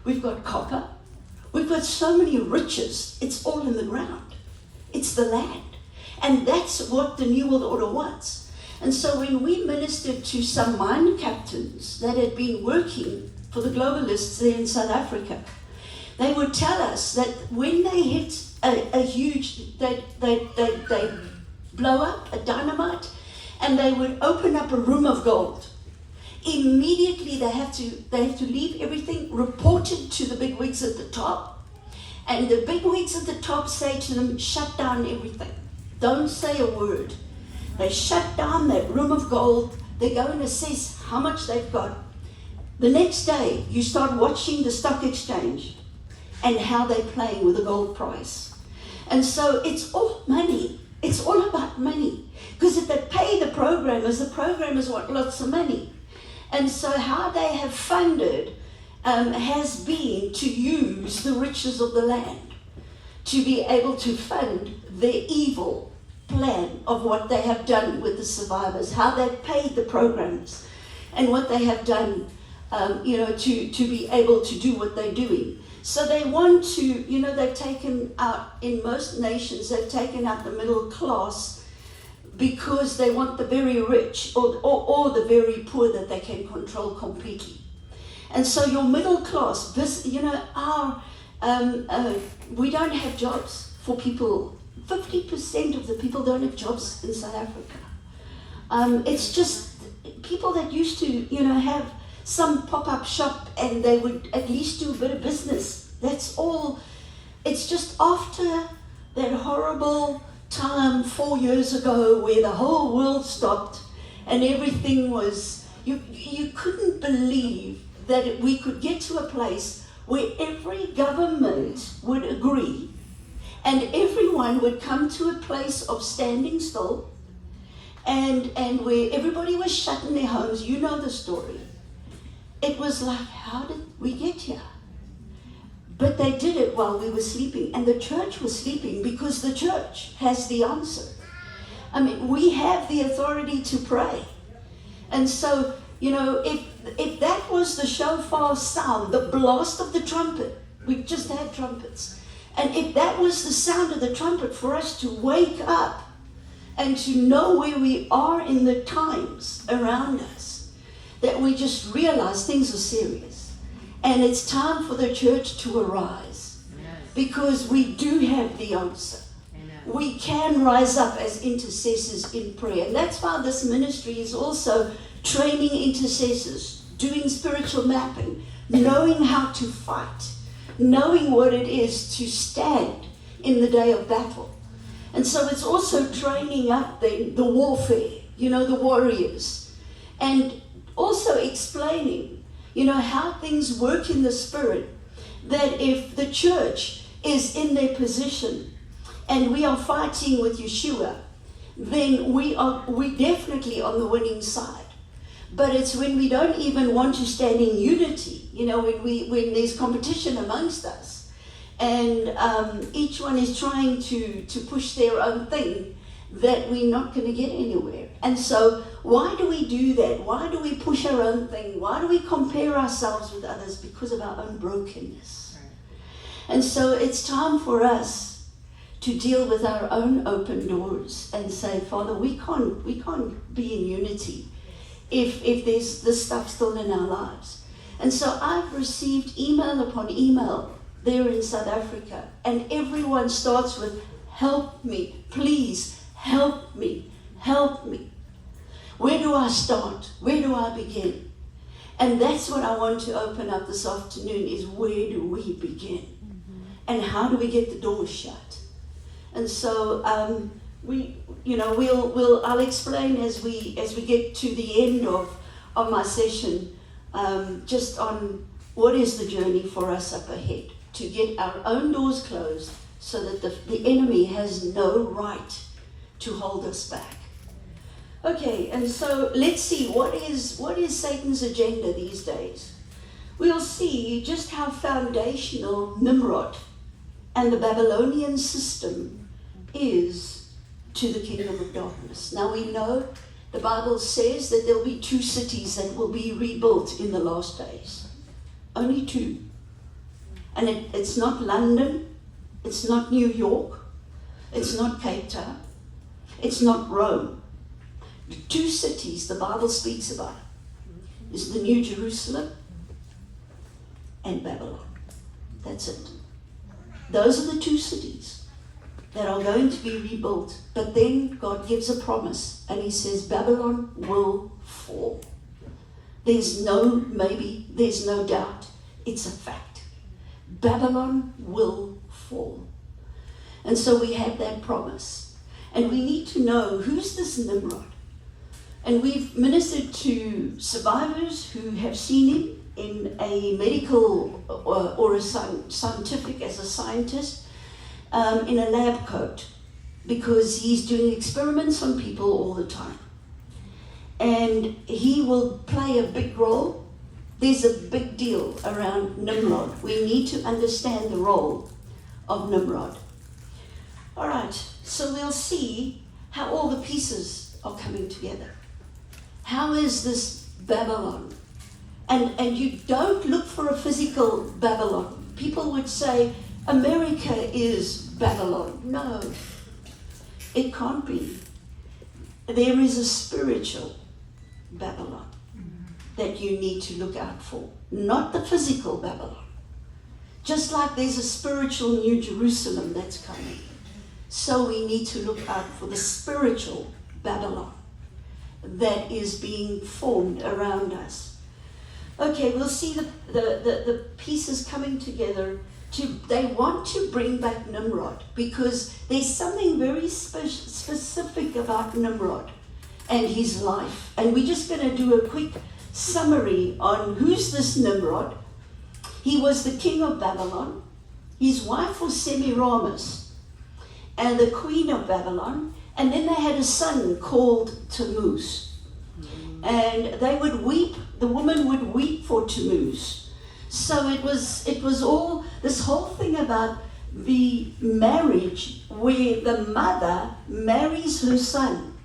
we've got copper, we've got so many riches. It's all in the ground. It's the land. And that's what the New World Order wants. And so when we ministered to some mine captains that had been working for the globalists there in South Africa, they would tell us that when they hit a huge, they blow up a dynamite and they would open up a room of gold. Immediately they have to leave everything, report it to the big wigs at the top, and the big wigs at the top say to them, shut down everything. Don't say a word. They shut down that room of gold. They go and assess how much they've got. The next day, you start watching the stock exchange and how they're playing with the gold price. And so it's all money. It's all about money. Because if they pay the programmers want lots of money. And so how they have funded has been to use the riches of the land to be able to fund their evil plan of what they have done with the survivors, how they've paid the programmers, and what they have done to be able to do what they're doing. So they want to, they've taken out, in most nations, they've taken out the middle class because they want the very rich or the very poor that they can control completely. And so your middle class, we don't have jobs for people. 50% of the people don't have jobs in South Africa. It's just people that used to, have some pop-up shop and they would at least do a bit of business. That's all. It's just after that horrible time 4 years ago where the whole world stopped and everything was, you couldn't believe that we could get to a place where every government would agree and everyone would come to a place of standing still and where everybody was shut in their homes. You know the story. It was like, how did we get here? But they did it while we were sleeping, and the church was sleeping because the church has the answer. I mean, we have the authority to pray. And so, if that was the shofar sound, the blast of the trumpet, we've just had trumpets, and if that was the sound of the trumpet for us to wake up and to know where we are in the times around us, that we just realize things are serious. And it's time for the church to arise. Yes. Because we do have the answer. Amen. We can rise up as intercessors in prayer. And that's why this ministry is also training intercessors, doing spiritual mapping, knowing how to fight, knowing what it is to stand in the day of battle. And so it's also training up the warfare, the warriors. And also explaining, how things work in the spirit, that if the church is in their position and we are fighting with Yeshua, then we definitely on the winning side. But it's when we don't even want to stand in unity, when there's competition amongst us and each one is trying to push their own thing, that we're not going to get anywhere. And so why do we do that? Why do we push our own thing? Why do we compare ourselves with others? Because of our own brokenness. Right. And so it's time for us to deal with our own open doors and say, Father, we can't be in unity if there's this stuff still in our lives. And so I've received email upon email there in South Africa, and everyone starts with, help me, please. Help me, help me. Where do I start? Where do I begin? And that's what I want to open up this afternoon, is where do we begin? Mm-hmm. And how do we get the doors shut? And so I'll explain as we get to the end of my session, just on what is the journey for us up ahead, to get our own doors closed so that the enemy has no right to hold us back. Okay, and so let's see, what is Satan's agenda these days? We'll see just how foundational Nimrod and the Babylonian system is to the kingdom of darkness. Now we know the Bible says that there'll be 2 cities that will be rebuilt in the last days. Only 2. And it's not London, it's not New York, it's not Cape Town, it's not Rome. The two cities the Bible speaks about is the New Jerusalem and Babylon. That's it. Those are the two cities that are going to be rebuilt. But then God gives a promise and he says Babylon will fall. There's no maybe, there's no doubt. It's a fact. Babylon will fall. And so we have that promise. And we need to know, who's this Nimrod? And we've ministered to survivors who have seen him in a medical or a scientific, as a scientist, in a lab coat, because he's doing experiments on people all the time. And he will play a big role. There's a big deal around Nimrod. We need to understand the role of Nimrod. All right, so we'll see how all the pieces are coming together. How is this Babylon? And you don't look for a physical Babylon. People would say, America is Babylon. No, it can't be. There is a spiritual Babylon that you need to look out for, not the physical Babylon. Just like there's a spiritual New Jerusalem that's coming, so we need to look out for the spiritual Babylon that is being formed around us. Okay, we'll see the pieces coming together. They want to bring back Nimrod because there's something very specific about Nimrod and his life. And we're just going to do a quick summary on who's this Nimrod. He was the king of Babylon. His wife was Semiramis, and the queen of Babylon. And then they had a son called Tammuz. And they would weep, the woman would weep for Tammuz. So it was all this whole thing about the marriage where the mother marries her son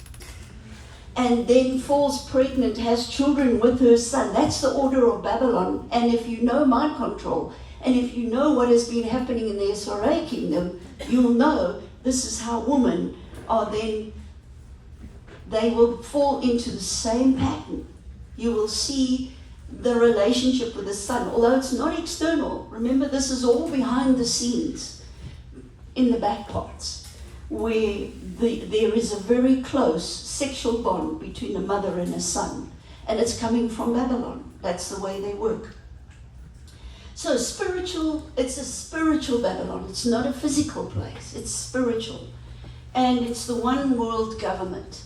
and then falls pregnant, has children with her son. That's the order of Babylon. And if you know mind control, and if you know what has been happening in the SRA kingdom, you'll know this is how women are then, they will fall into the same pattern. You will see the relationship with the son, although it's not external. Remember, this is all behind the scenes, in the back parts, where there is a very close sexual bond between a mother and a son, and it's coming from Babylon. That's the way they work. So spiritual, it's a spiritual Babylon. It's not a physical place, it's spiritual. And it's the one world government.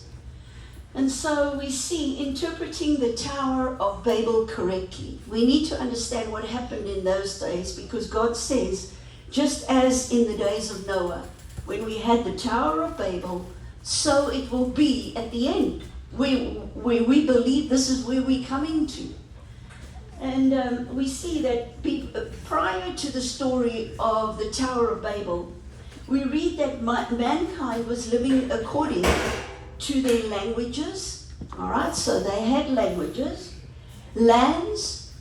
And so we see, interpreting the Tower of Babel correctly, we need to understand what happened in those days, because God says, just as in the days of Noah, when we had the Tower of Babel, so it will be at the end, where we believe this is where we're coming to. And we see that prior to the story of the Tower of Babel, we read that mankind was living according to their languages. All right, so they had languages, lands,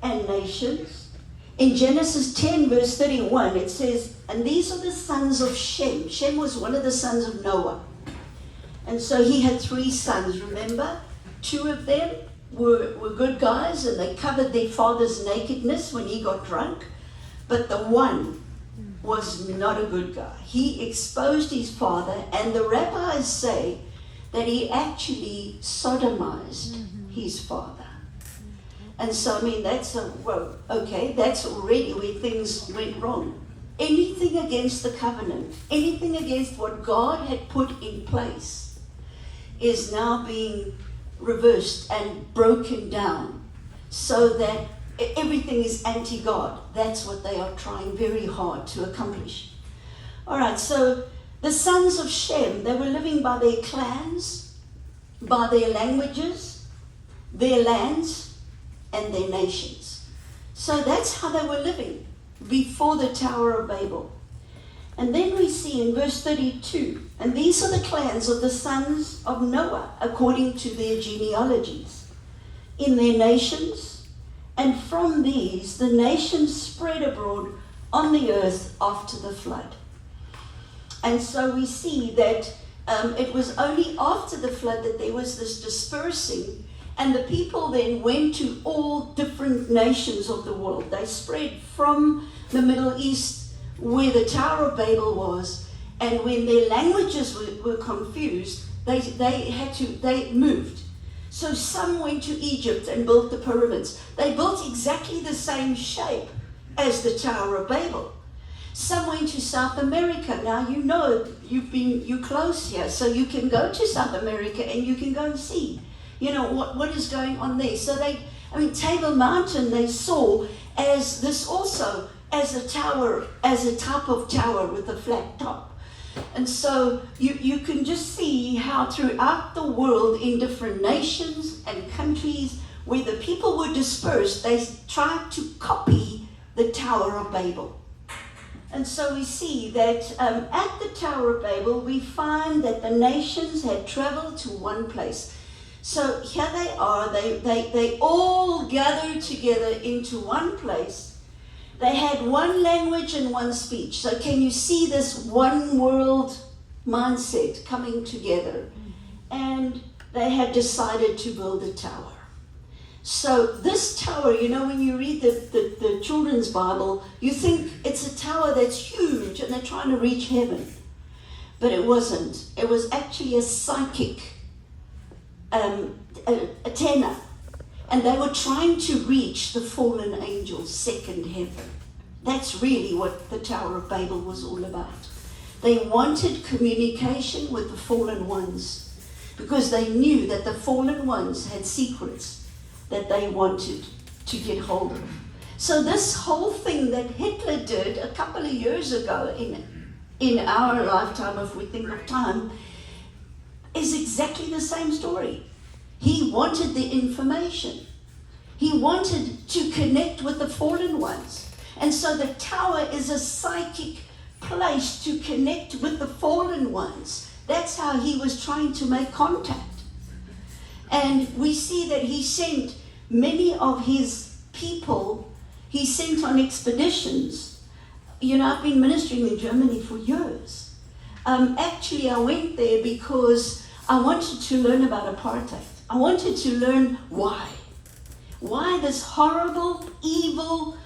and nations. In Genesis 10, verse 31, it says, and these are the sons of Shem. Shem was one of the sons of Noah. And so he had 3 sons, remember? 2 of them were good guys, and they covered their father's nakedness when he got drunk. But the one was not a good guy. He exposed his father, and the rabbis say that he actually sodomized his father. And so, I mean, that's that's already where things went wrong. Anything against the covenant, anything against what God had put in place is now being reversed and broken down so that everything is anti-God. That's what they are trying very hard to accomplish. All right, so the sons of Shem, they were living by their clans, by their languages, their lands, and their nations. So that's how they were living before the Tower of Babel. And then we see in verse 32, and these are the clans of the sons of Noah according to their genealogies, in their nations, and from these the nations spread abroad on the earth after the flood. And so we see that it was only after the flood that there was this dispersing, and the people then went to all different nations of the world. They spread from the Middle East, where the Tower of Babel was, and when their languages were confused, they moved. So some went to Egypt and built the pyramids. They built exactly the same shape as the Tower of Babel. Some went to South America. Now you know you're close here, so you can go to South America and you can go and see, what is going on there. So Table Mountain they saw as this also as a tower, as a type of tower with a flat top. And so you can just see how throughout the world in different nations and countries where the people were dispersed, they tried to copy the Tower of Babel. And so we see that at the Tower of Babel, we find that the nations had traveled to one place. So here they are, they all gathered together into one place. They had one language and one speech. So can you see this one world mindset coming together? And they had decided to build a tower. So this tower, when you read the children's Bible, you think it's a tower that's huge and they're trying to reach heaven. But it wasn't. It was actually a psychic antenna. And they were trying to reach the fallen angels' second heaven. That's really what the Tower of Babel was all about. They wanted communication with the fallen ones because they knew that the fallen ones had secrets that they wanted to get hold of. So this whole thing that Hitler did a couple of years ago in our lifetime, if we think of time, is exactly the same story. He wanted the information. He wanted to connect with the fallen ones. And so the tower is a psychic place to connect with the fallen ones. That's how he was trying to make contact. And we see that he sent many of his people, he sent on expeditions. I've been ministering in Germany for years. Actually, I went there because I wanted to learn about apartheid. I wanted to learn why. Why this horrible, evil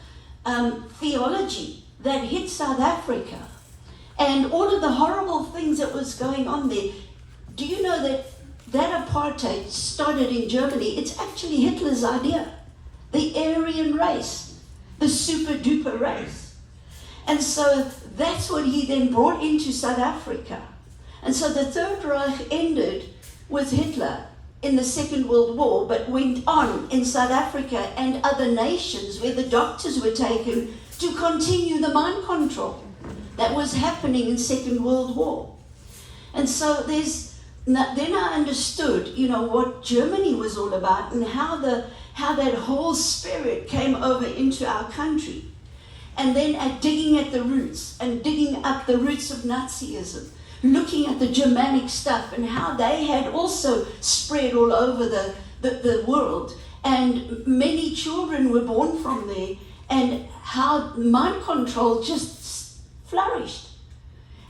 theology that hit South Africa and all of the horrible things that was going on there. Do you know that apartheid started in Germany? It's actually Hitler's idea. The Aryan race, the super duper race. And so that's what he then brought into South Africa. And so the Third Reich ended with Hitler in the Second World War, but went on in South Africa and other nations where the doctors were taken to continue the mind control that was happening in Second World War. And so then I understood, what Germany was all about and how that whole spirit came over into our country. And then digging at the roots and digging up the roots of Nazism, looking at the Germanic stuff and how they had also spread all over the world. And many children were born from there, and how mind control just flourished.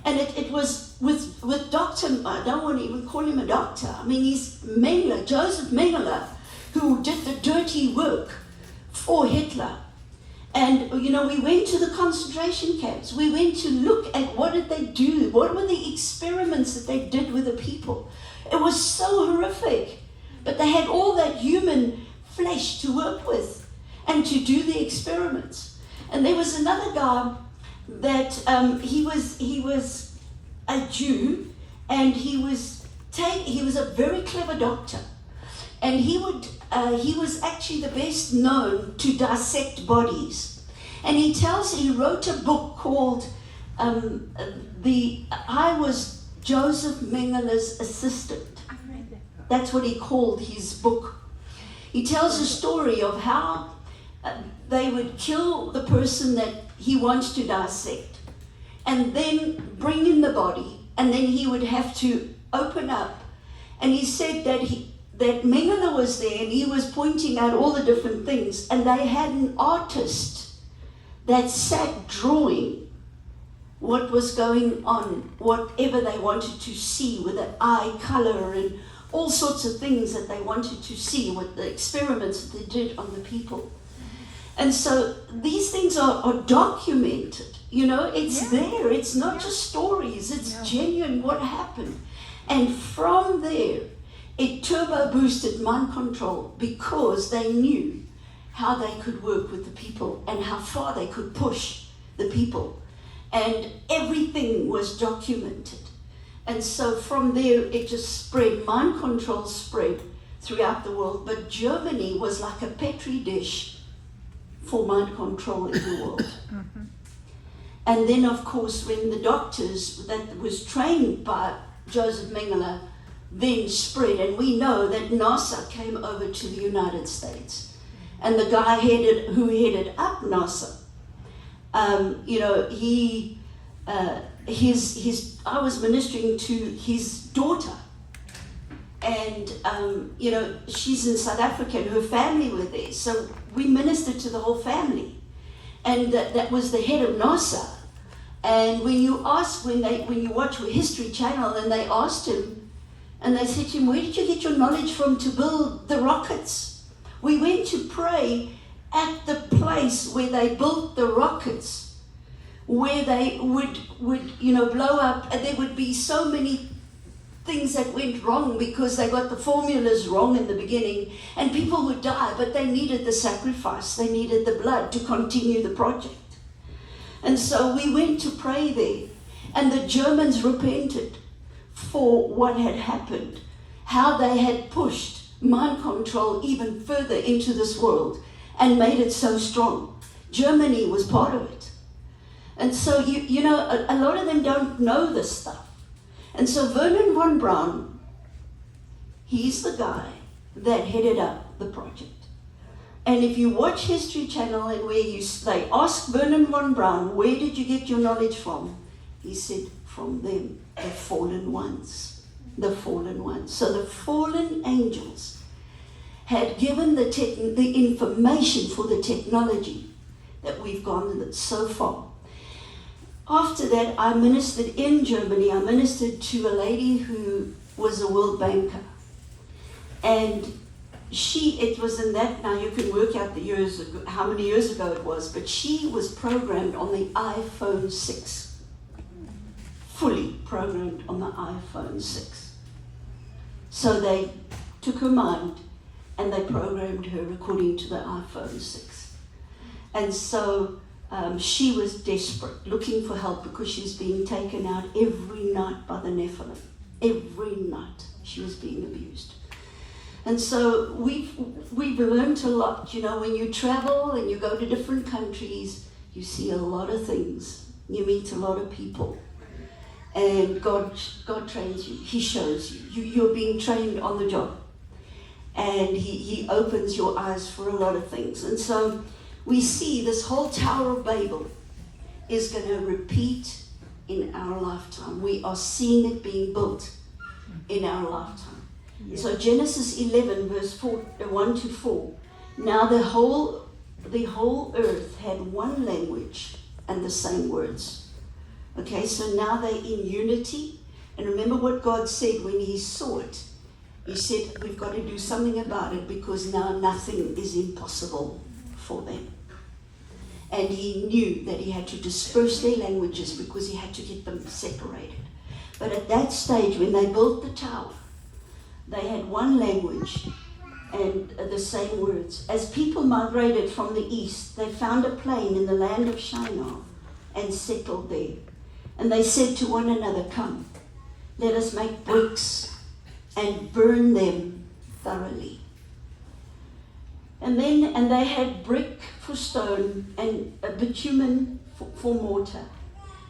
And it was with Dr. I don't want to even call him a doctor. He's Mengele, Joseph Mengele, who did the dirty work for Hitler. And, we went to the concentration camps. We went to look at what did they do? What were the experiments that they did with the people? It was so horrific. But they had all that human flesh to work with and to do the experiments. And there was another guy that he was a Jew, and he was a very clever doctor. And he was actually the best known to dissect bodies. And he wrote a book called I was Joseph Mengele's assistant. I read that book. That's what he called his book. He tells a story of how they would kill the person that he wants to dissect, and then bring in the body, and then he would have to open up. And he said that Mengele was there, and he was pointing out all the different things, and they had an artist that sat drawing what was going on, whatever they wanted to see with the eye color and all sorts of things that they wanted to see with the experiments that they did on the people. And so these things are documented, it's there. It's not just stories, it's genuine what happened. And from there, it turbo boosted mind control because they knew how they could work with the people and how far they could push the people. And everything was documented. And so from there, it just spread. Mind control spread throughout the world. But Germany was like a petri dish for mind control in the world. Mm-hmm. And then, of course, when the doctors that was trained by Joseph Mengele then spread, and we know that NASA came over to the United States. And the guy who headed up NASA, I was ministering to his daughter, and she's in South Africa and her family were there, so we ministered to the whole family, and that was the head of NASA. And when you watch a History Channel, and they asked him, and they said to him, where did you get your knowledge from to build the rockets? We went to pray at the place where they built the rockets, where they would blow up, and there would be so many things that went wrong because they got the formulas wrong in the beginning, and people would die, but they needed the sacrifice, they needed the blood to continue the project. And so we went to pray there, and the Germans repented for what had happened, how they had pushed mind control even further into this world and made it so strong. Germany was part of it. And so, a lot of them don't know this stuff. And so Vernon von Braun, he's the guy that headed up the project. And if you watch History Channel and they ask Vernon von Braun, where did you get your knowledge from? He said, from them, the fallen ones. The fallen ones. So the fallen angels had given the information for the technology that we've gone so far. After that, I ministered in Germany. I ministered to a lady who was a world banker. And it was in that, now you can work out the years, how many years ago it was, but she was programmed on the iPhone 6. Fully programmed on the iPhone 6. So they took her mind and they programmed her according to the iPhone 6. And so she was desperate, looking for help because she was being taken out every night by the Nephilim. Every night she was being abused. And so we've learned a lot. When you travel and you go to different countries, you see a lot of things. You meet a lot of people. And God trains you. He shows you. You're being trained on the job. And He opens your eyes for a lot of things. And so we see this whole Tower of Babel is going to repeat in our lifetime. We are seeing it being built in our lifetime. Yes. So Genesis 11, verse 1 to 4. Now the whole earth had one language and the same words. Okay, so now they're in unity. And remember what God said when He saw it. He said, we've got to do something about it because now nothing is impossible for them. And He knew that He had to disperse their languages because He had to get them separated. But at that stage, when they built the tower, they had one language and the same words. As people migrated from the east, they found a plain in the land of Shinar and settled there. And they said to one another, come, let us make bricks and burn them thoroughly. And they had brick for stone and bitumen for mortar.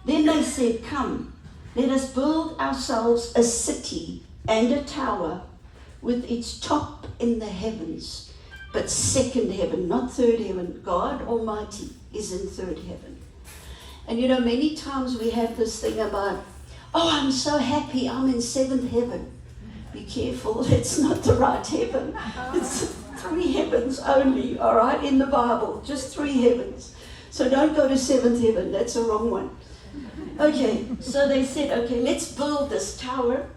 Then they said, come, let us build ourselves a city and a tower with its top in the heavens, but second heaven, not third heaven. God Almighty is in third heaven. And many times we have this thing about, oh, I'm so happy, I'm in seventh heaven. Be careful, it's not the right heaven. It's 3 heavens only, all right, in the Bible, just 3 heavens. So don't go to seventh heaven, that's the wrong one. Okay, so they said, okay, let's build this tower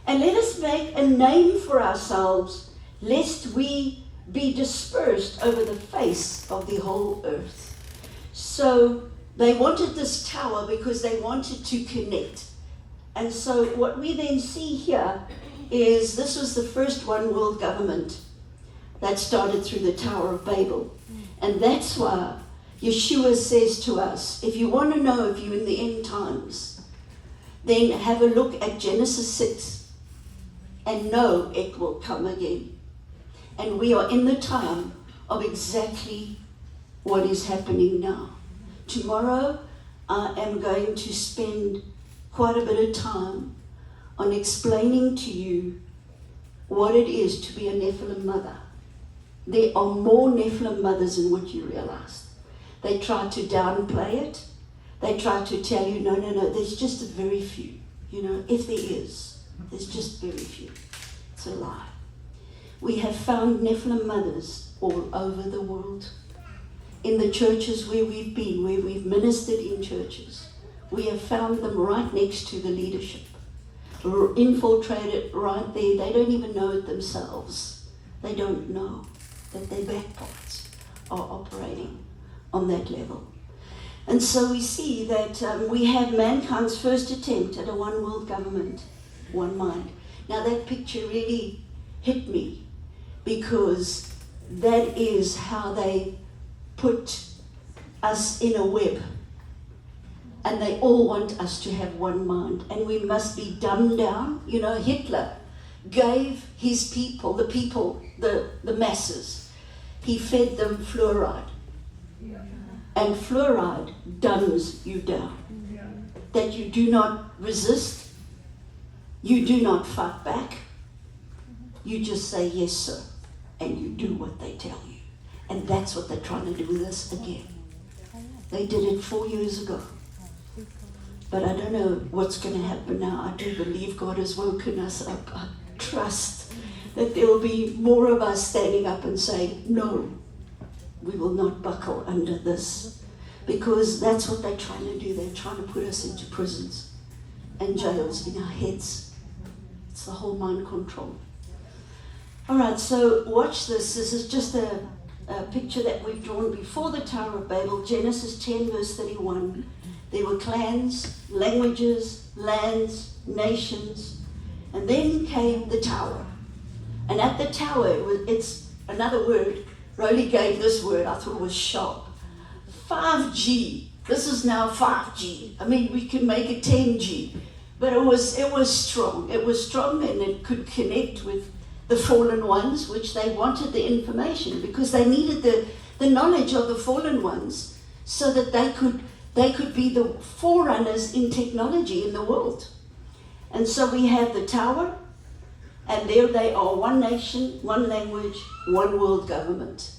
and let us make a name for ourselves, lest we be dispersed over the face of the whole earth. So they wanted this tower because they wanted to connect. And so what we then see here is this was the first one world government that started through the Tower of Babel. And that's why Yeshua says to us, if you want to know if you're in the end times, then have a look at Genesis 6 and know it will come again. And we are in the time of exactly what is happening now. Tomorrow I am going to spend quite a bit of time on explaining to you what it is to be a Nephilim mother. There are more Nephilim mothers than what you realize. They try to downplay it. They try to tell you, no, there's just a very few. If there is, there's just very few. It's a lie. We have found Nephilim mothers all over the world. In the churches where we've been, where we've ministered in churches, we have found them right next to the leadership, infiltrated right there. They don't even know it themselves. They don't know that their back parts are operating on that level. And so we see that we have mankind's first attempt at a one world government, one mind. Now that picture really hit me because that is how they put us in a web. And they all want us to have one mind. And we must be dumbed down. Hitler gave his people, the masses, he fed them fluoride. And fluoride dumbs you down. That you do not resist. You do not fight back. You just say, yes, sir. And you do what they tell you. And that's what they're trying to do with us again. They did it 4 years ago. But I don't know what's going to happen now. I do believe God has woken us up. I trust that there will be more of us standing up and saying, no, we will not buckle under this. Because that's what they're trying to do. They're trying to put us into prisons and jails in our heads. It's the whole mind control. All right, so watch this. This is just a picture that we've drawn before the Tower of Babel, Genesis 10, verse 31. There were clans, languages, lands, nations, and then came the tower. And at the tower, it's another word. Rowley gave this word, I thought it was sharp. 5G. This is now 5G. I mean, we can make it 10G. But it was strong. It was strong and it could connect with the fallen ones, which they wanted the information because they needed the knowledge of the fallen ones so that they could be the forerunners in technology in the world. And so we have the tower, and there they are, one nation, one language, one world government.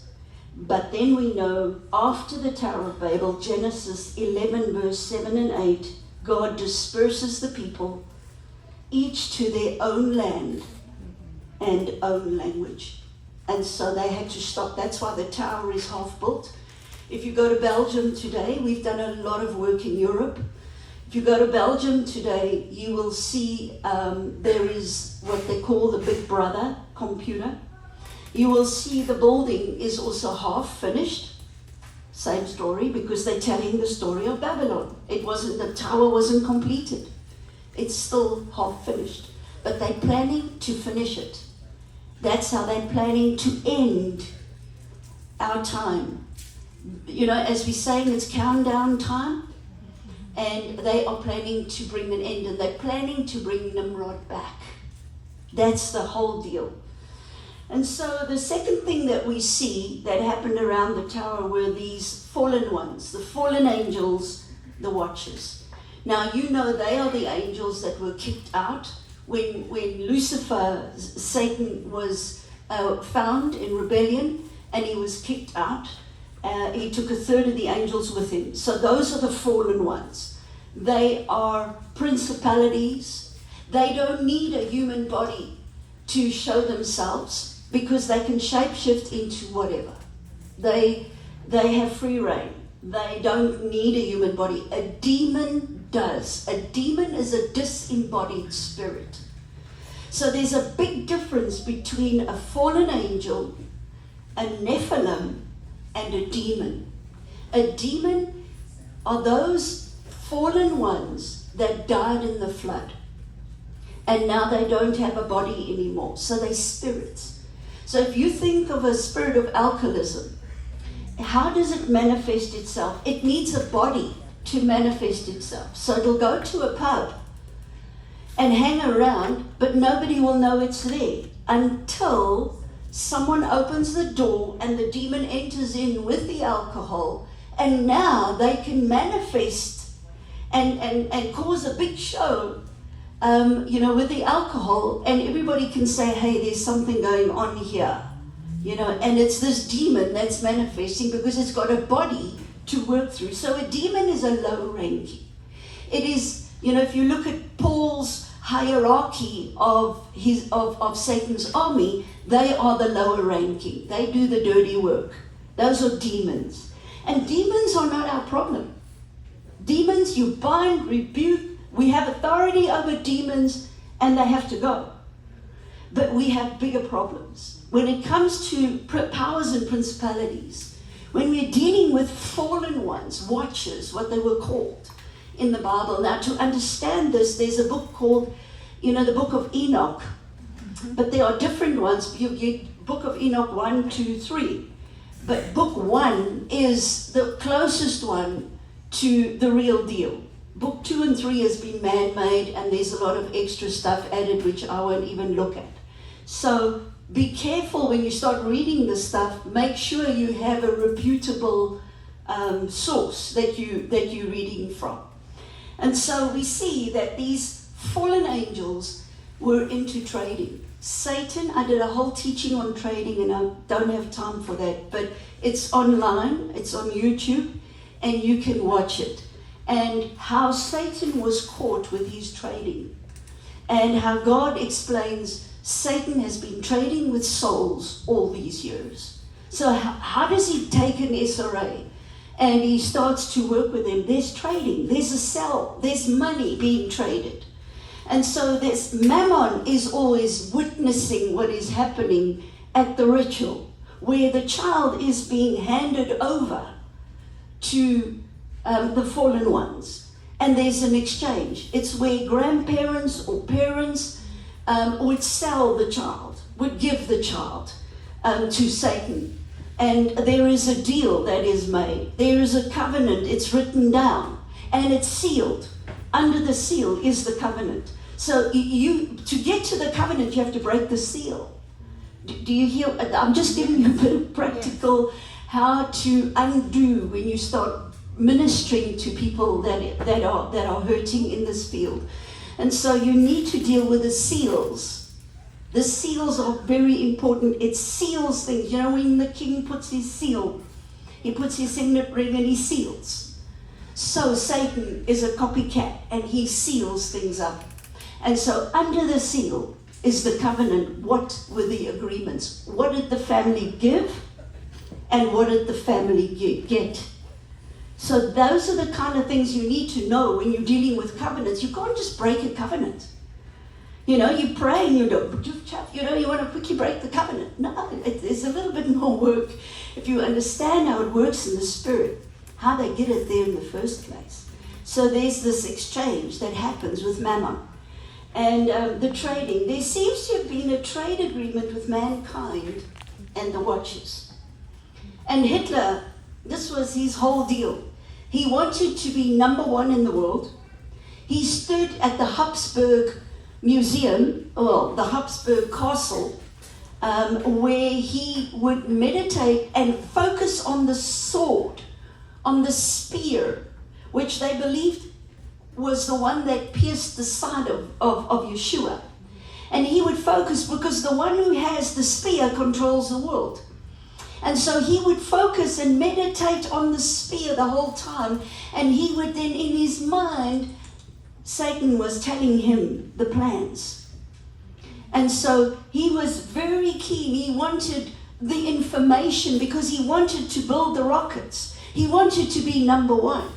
But then we know after the Tower of Babel, Genesis 11 verse 7 and 8, God disperses the people, each to their own land and own language. And so they had to stop. That's why the tower is half built. If you go to Belgium today, we've done a lot of work in Europe. If you go to Belgium today, you will see there is what they call the Big Brother computer. You will see the building is also half finished. Same story, because they're telling the story of Babylon. The tower wasn't completed. It's still half finished. But they're planning to finish it. That's how they're planning to end our time. As we're saying, it's countdown time. And they are planning to bring an end. And they're planning to bring Nimrod back. That's the whole deal. And so the second thing that we see that happened around the tower were these fallen ones, the fallen angels, the watchers. Now, they are the angels that were kicked out when Lucifer, Satan, was found in rebellion and he was kicked out. He took a third of the angels with him. So those are the fallen ones. They are principalities. They don't need a human body to show themselves because they can shapeshift into whatever. They have free reign. They don't need a human body. A demon does. A demon is a disembodied spirit. So there's a big difference between a fallen angel, a Nephilim, and a demon. A demon are those fallen ones that died in the flood. And now they don't have a body anymore. So they're spirits. So if you think of a spirit of alcoholism, how does it manifest itself? It needs a body to manifest itself. So it'll go to a pub and hang around, but nobody will know it's there until someone opens the door and the demon enters in with the alcohol, and now they can manifest and cause a big show, with the alcohol, and everybody can say, hey, there's something going on here. And it's this demon that's manifesting because it's got a body to work through. So a demon is a low ranking. It is, if you look at Paul's hierarchy of Satan's army, they are the lower ranking. They do the dirty work. Those are demons. And demons are not our problem. Demons, you bind, rebuke. We have authority over demons, and they have to go. But we have bigger problems. When it comes to powers and principalities, when we're dealing with fallen ones, watchers, what they were called in the Bible. Now, to understand this, there's a book called, the Book of Enoch. But there are different ones. You get Book of Enoch 1, 2, 3. But Book 1 is the closest one to the real deal. Book 2 and 3 has been man-made, and there's a lot of extra stuff added, which I won't even look at. So be careful when you start reading this stuff. Make sure you have a reputable source that you're reading from. And so we see that these fallen angels were into trading. Satan, I did a whole teaching on trading, and I don't have time for that, but it's online, it's on YouTube, and you can watch it. And how Satan was caught with his trading, and how God explains Satan has been trading with souls all these years. So how does he take an SRA and he starts to work with them? There's trading, there's a sell, there's money being traded. And so this Mammon is always witnessing what is happening at the ritual, where the child is being handed over to the fallen ones. And there's an exchange. It's where grandparents or parents would sell the child, would give the child to Satan. And there is a deal that is made. There is a covenant. It's written down and it's sealed. Under the seal is the covenant. So to get to the covenant, you have to break the seal. Do you hear? I'm just giving you a bit of practical how to undo when you start ministering to people that are hurting in this field. And so you need to deal with the seals. The seals are very important. It seals things. When the king puts his seal, he puts his signet ring and he seals. So Satan is a copycat and he seals things up. And so under the seal is the covenant. What were the agreements? What did the family give? And what did the family get? So those are the kind of things you need to know when you're dealing with covenants. You can't just break a covenant. You pray and you want to quickly break the covenant. No, there's a little bit more work if you understand how it works in the spirit, how they get it there in the first place. So there's this exchange that happens with Mammon. And the trading. There seems to have been a trade agreement with mankind and the Watchers. And Hitler, this was his whole deal. He wanted to be number one in the world. He stood at the Habsburg Museum, the Habsburg Castle, where he would meditate and focus on the sword, on the spear, which they believed was the one that pierced the side of Yeshua. And he would focus because the one who has the spear controls the world. And so he would focus and meditate on the spear the whole time. And he would then, in his mind, Satan was telling him the plans. And so he was very keen. He wanted the information because he wanted to build the rockets. He wanted to be number one.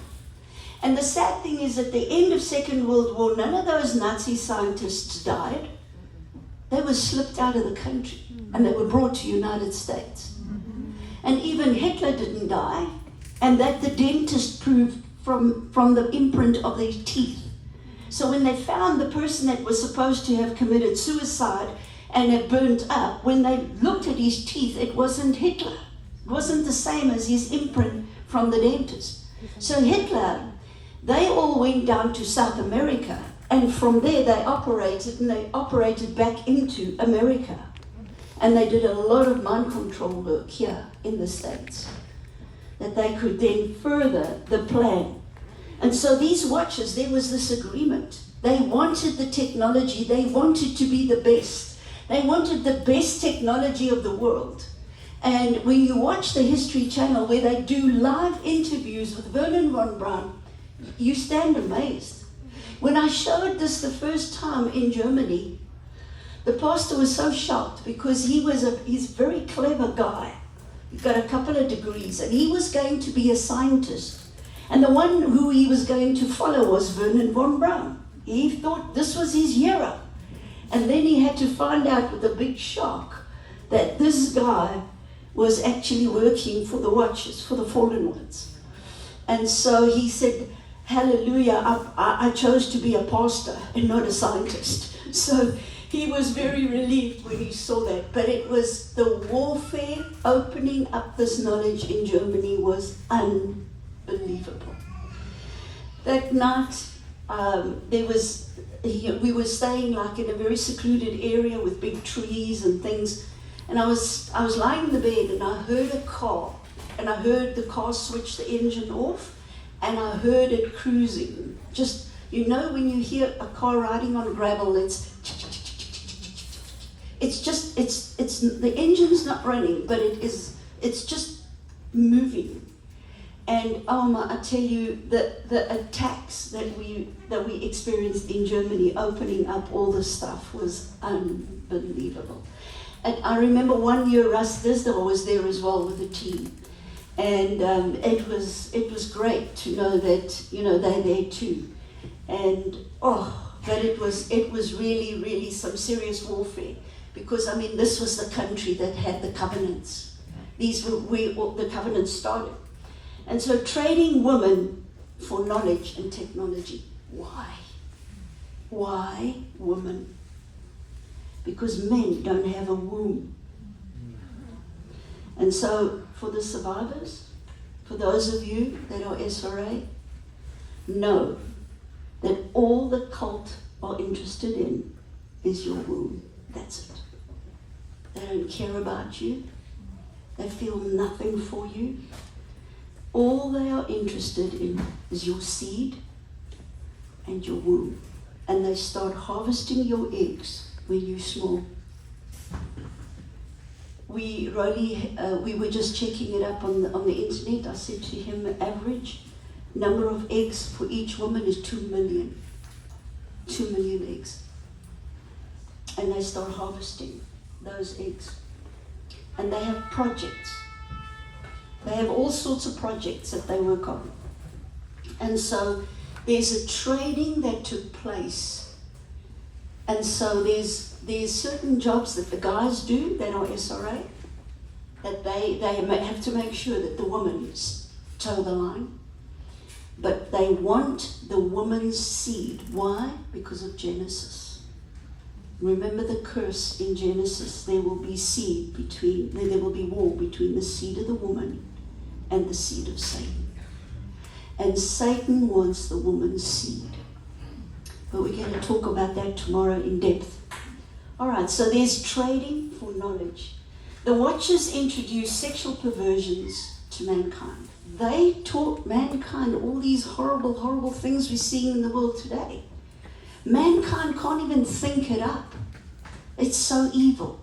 And the sad thing is, at the end of Second World War, none of those Nazi scientists died. They were slipped out of the country and they were brought to United States. And even Hitler didn't die, and that the dentist proved from the imprint of their teeth. So when they found the person that was supposed to have committed suicide and had burnt up, when they looked at his teeth, it wasn't Hitler. It wasn't the same as his imprint from the dentist. So Hitler, they all went down to South America, and from there they operated back into America. And they did a lot of mind control work here in the States, that they could then further the plan. And so these watches, there was this agreement. They wanted the technology, they wanted to be the best. They wanted the best technology of the world. And when you watch the History Channel where they do live interviews with Vernon von Braun, you stand amazed. When I showed this the first time in Germany, the pastor was so shocked because he's a very clever guy. He got a couple of degrees and he was going to be a scientist. And the one who he was going to follow was Vernon von Braun. He thought this was his hero. And then he had to find out with a big shock that this guy was actually working for the watches, for the fallen ones. And so he said, hallelujah, I chose to be a pastor and not a scientist. So he was very relieved when he saw that. But it was the warfare opening up this knowledge in Germany was unbelievable. That night, we were staying like in a very secluded area with big trees and things. And I was lying in the bed and I heard a car. And I heard the car switch the engine off. And I heard it cruising. Just, you know, when you hear a car riding on gravel, it's the engine's not running, but it's just moving. And I tell you, the attacks that we experienced in Germany, opening up all this stuff, was unbelievable. And I remember one year Russ Disdale was there as well with the team. And it was great to know that, you know, they're there too. And but it was really, really some serious warfare. Because, I mean, this was the country that had the covenants. These were where all the covenants started. And so trading women for knowledge and technology. Why? Why women? Because men don't have a womb. And so for the survivors, for those of you that are SRA, know that all the cult are interested in is your womb. That's it. They don't care about you. They feel nothing for you. All they are interested in is your seed and your womb. And they start harvesting your eggs when you're small. We were just checking it up on the internet. I said to him, the average number of eggs for each woman is 2 million. 2 million eggs. And they start harvesting those eggs. And they have projects. They have all sorts of projects that they work on. And so there's a trading that took place. And so there's certain jobs that the guys do that are SRA, that they have to make sure that the women toe the line. But they want the woman's seed. Why? Because of Genesis. Remember the curse in Genesis. There will be there will be war between the seed of the woman and the seed of Satan. And Satan wants the woman's seed. But we're going to talk about that tomorrow in depth. All right, so there's trading for knowledge. The Watchers introduced sexual perversions to mankind. They taught mankind all these horrible, horrible things we're seeing in the world today. Mankind can't even think it up. It's so evil.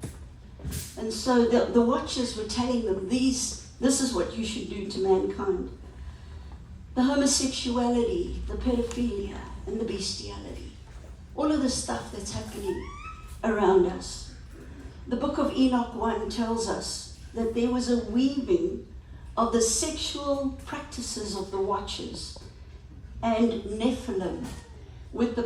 And so the Watchers were telling them, this is what you should do to mankind. The homosexuality, the pedophilia, and the bestiality. All of the stuff that's happening around us. The book of Enoch 1 tells us that there was a weaving of the sexual practices of the Watchers and Nephilim, with the